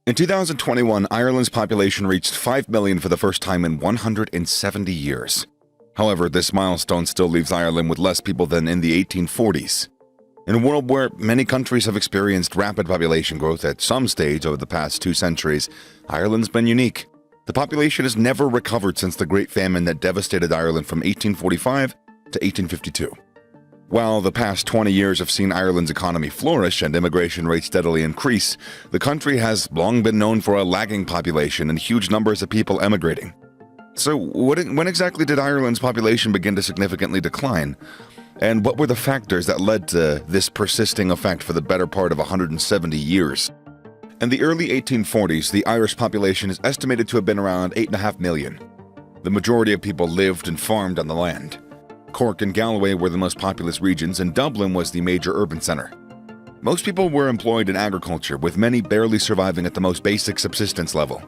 In 2021, Ireland's population reached 5 million for the first time in 170 years. However, this milestone still leaves Ireland with less people than in the 1840s. In a world where many countries have experienced rapid population growth at some stage over the past 2 centuries, Ireland's been unique. The population has never recovered since the Great Famine that devastated Ireland from 1845 to 1852. While the past 20 years have seen Ireland's economy flourish and immigration rates steadily increase, the country has long been known for a lagging population and huge numbers of people emigrating. So when exactly did Ireland's population begin to significantly decline? And what were the factors that led to this persisting effect for the better part of 170 years? In the early 1840s, the Irish population is estimated to have been around 8.5 million. The majority of people lived and farmed on the land. Cork and Galway were the most populous regions, and Dublin was the major urban center. Most people were employed in agriculture, with many barely surviving at the most basic subsistence level.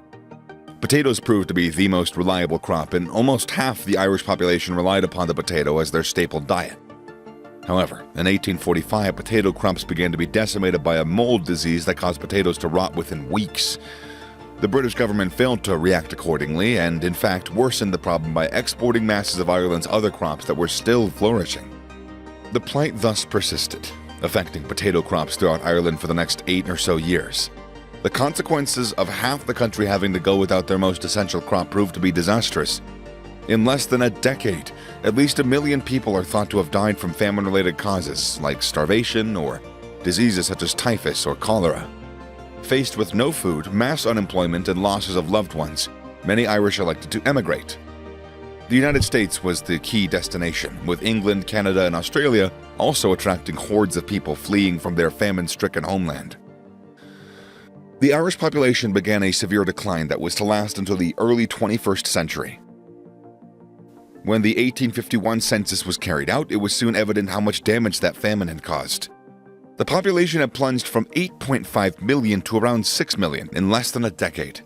Potatoes proved to be the most reliable crop, and almost half the Irish population relied upon the potato as their staple diet. However, in 1845, potato crops began to be decimated by a mold disease that caused potatoes to rot within weeks. The British government failed to react accordingly and, in fact, worsened the problem by exporting masses of Ireland's other crops that were still flourishing. The plight thus persisted, affecting potato crops throughout Ireland for the next 8 or so years. The consequences of half the country having to go without their most essential crop proved to be disastrous. In less than a decade, at least 1 million people are thought to have died from famine-related causes like starvation or diseases such as typhus or cholera. Faced with no food, mass unemployment, and losses of loved ones, many Irish elected to emigrate. The United States was the key destination, with England, Canada, and Australia also attracting hordes of people fleeing from their famine-stricken homeland. The Irish population began a severe decline that was to last until the early 21st century. When the 1851 census was carried out, it was soon evident how much damage that famine had caused. The population had plunged from 8.5 million to around 6 million in less than a decade.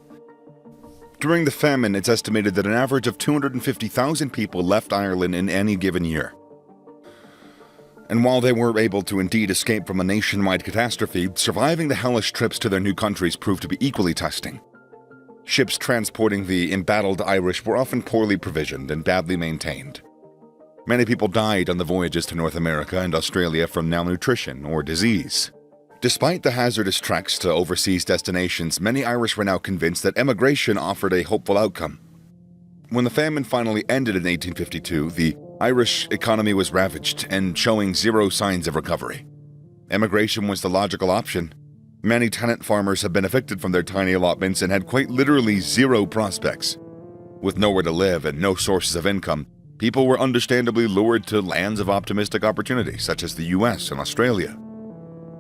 During the famine, it's estimated that an average of 250,000 people left Ireland in any given year. And while they were able to indeed escape from a nationwide catastrophe, surviving the hellish trips to their new countries proved to be equally testing. Ships transporting the embattled Irish were often poorly provisioned and badly maintained. Many people died on the voyages to North America and Australia from malnutrition or disease. Despite the hazardous treks to overseas destinations, many Irish were now convinced that emigration offered a hopeful outcome. When the famine finally ended in 1852, the Irish economy was ravaged and showing zero signs of recovery. Emigration was the logical option. Many tenant farmers had been evicted from their tiny allotments and had quite literally zero prospects. With nowhere to live and no sources of income, people were understandably lured to lands of optimistic opportunity, such as the US and Australia.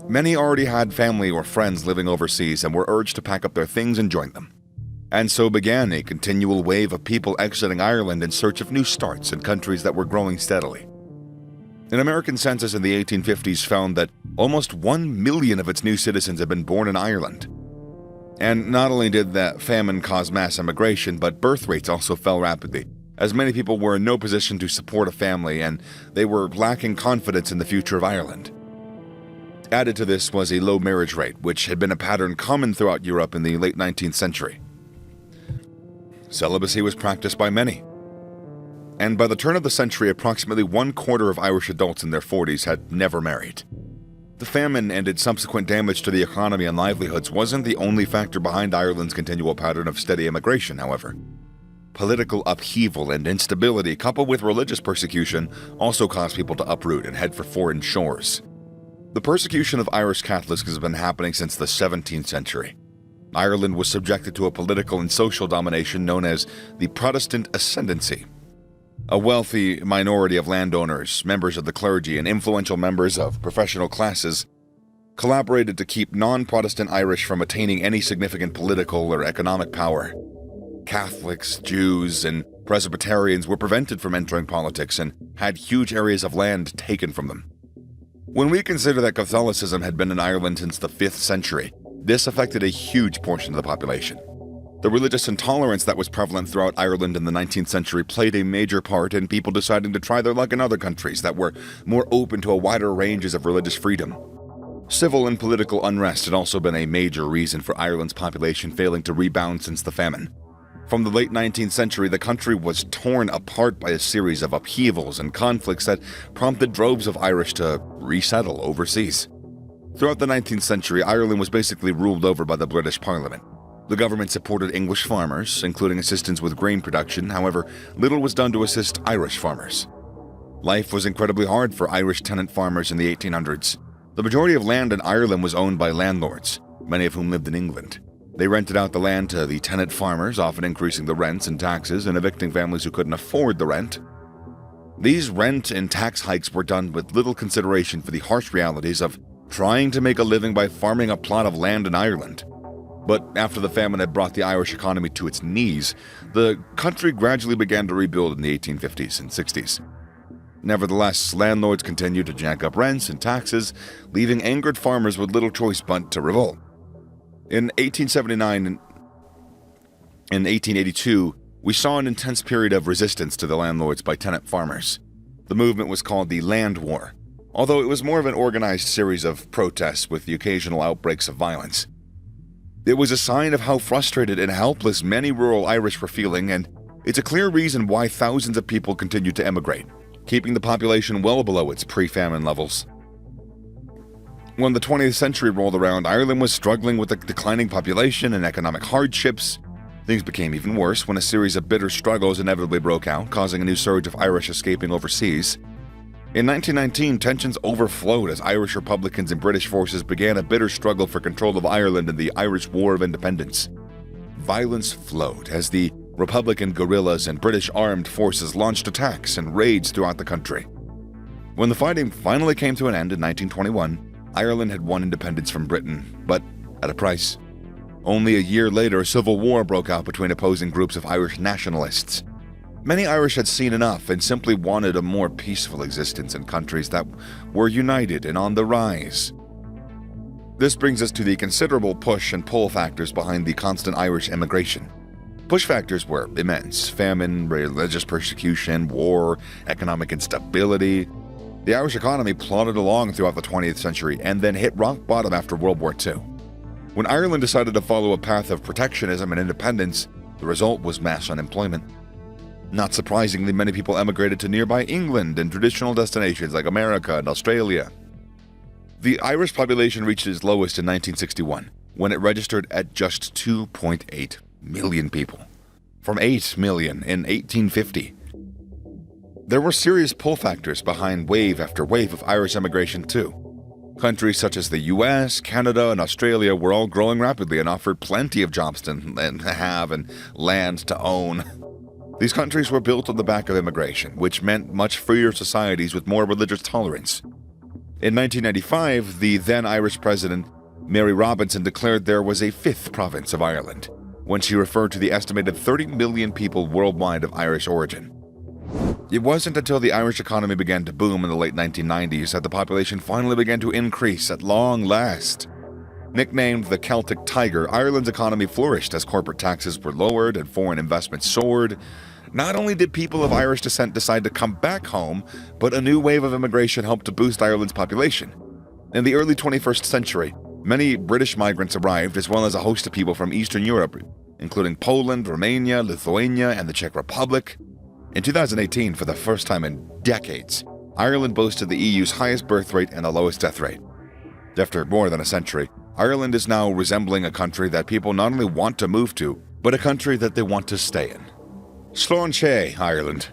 Many already had family or friends living overseas and were urged to pack up their things and join them. And so began a continual wave of people exiting Ireland in search of new starts in countries that were growing steadily. An American census in the 1850s found that almost 1 million of its new citizens had been born in Ireland. And not only did that famine cause mass immigration, but birth rates also fell rapidly, as many people were in no position to support a family and they were lacking confidence in the future of Ireland. Added to this was a low marriage rate, which had been a pattern common throughout Europe in the late 19th century. Celibacy was practiced by many. And by the turn of the century, approximately 1/4 of Irish adults in their 40s had never married. The famine and its subsequent damage to the economy and livelihoods wasn't the only factor behind Ireland's continual pattern of steady immigration, however. Political upheaval and instability, coupled with religious persecution, also caused people to uproot and head for foreign shores. The persecution of Irish Catholics has been happening since the 17th century. Ireland was subjected to a political and social domination known as the Protestant Ascendancy. A wealthy minority of landowners, members of the clergy, and influential members of professional classes collaborated to keep non-Protestant Irish from attaining any significant political or economic power. Catholics, Jews, and Presbyterians were prevented from entering politics and had huge areas of land taken from them. When we consider that Catholicism had been in Ireland since the 5th century, this affected a huge portion of the population. The religious intolerance that was prevalent throughout Ireland in the 19th century played a major part in people deciding to try their luck in other countries that were more open to a wider ranges of religious freedom. Civil and political unrest had also been a major reason for Ireland's population failing to rebound since the famine. From the late 19th century, the country was torn apart by a series of upheavals and conflicts that prompted droves of Irish to resettle overseas. Throughout the 19th century, Ireland was basically ruled over by the British Parliament. The government supported English farmers, including assistance with grain production. However, little was done to assist Irish farmers. Life was incredibly hard for Irish tenant farmers in the 1800s. The majority of land in Ireland was owned by landlords, many of whom lived in England. They rented out the land to the tenant farmers, often increasing the rents and taxes and evicting families who couldn't afford the rent. These rent and tax hikes were done with little consideration for the harsh realities of trying to make a living by farming a plot of land in Ireland. But after the famine had brought the Irish economy to its knees, the country gradually began to rebuild in the 1850s and 60s. Nevertheless, landlords continued to jack up rents and taxes, leaving angered farmers with little choice but to revolt. In 1879 and 1882, we saw an intense period of resistance to the landlords by tenant farmers. The movement was called the Land War, although it was more of an organized series of protests with the occasional outbreaks of violence. It was a sign of how frustrated and helpless many rural Irish were feeling, and it's a clear reason why thousands of people continued to emigrate, keeping the population well below its pre-famine levels. When the 20th century rolled around, Ireland was struggling with a declining population and economic hardships. Things became even worse when a series of bitter struggles inevitably broke out, causing a new surge of Irish escaping overseas. In 1919, tensions overflowed as Irish Republicans and British forces began a bitter struggle for control of Ireland in the Irish War of Independence. Violence flowed as the Republican guerrillas and British armed forces launched attacks and raids throughout the country. When the fighting finally came to an end in 1921, Ireland had won independence from Britain, but at a price. Only a year later, a civil war broke out between opposing groups of Irish nationalists. Many Irish had seen enough and simply wanted a more peaceful existence in countries that were united and on the rise. This brings us to the considerable push and pull factors behind the constant Irish immigration. Push factors were immense: famine, religious persecution, war, economic instability. The Irish economy plodded along throughout the 20th century and then hit rock bottom after World War II. When Ireland decided to follow a path of protectionism and independence, the result was mass unemployment. Not surprisingly, many people emigrated to nearby England and traditional destinations like America and Australia. The Irish population reached its lowest in 1961, when it registered at just 2.8 million people, from 8 million in 1850. There were serious pull factors behind wave after wave of Irish immigration too. Countries such as the US, Canada, and Australia were all growing rapidly and offered plenty of jobs to have and land to own. These countries were built on the back of immigration, which meant much freer societies with more religious tolerance. In 1995, the then Irish president, Mary Robinson, declared there was a fifth province of Ireland, when she referred to the estimated 30 million people worldwide of Irish origin. It wasn't until the Irish economy began to boom in the late 1990s that the population finally began to increase at long last. Nicknamed the Celtic Tiger, Ireland's economy flourished as corporate taxes were lowered and foreign investment soared. Not only did people of Irish descent decide to come back home, but a new wave of immigration helped to boost Ireland's population. In the early 21st century, many British migrants arrived, as well as a host of people from Eastern Europe, including Poland, Romania, Lithuania, and the Czech Republic. In 2018, for the first time in decades, Ireland boasted the EU's highest birth rate and the lowest death rate. After more than a century, Ireland is now resembling a country that people not only want to move to, but a country that they want to stay in. Slán sé, Ireland.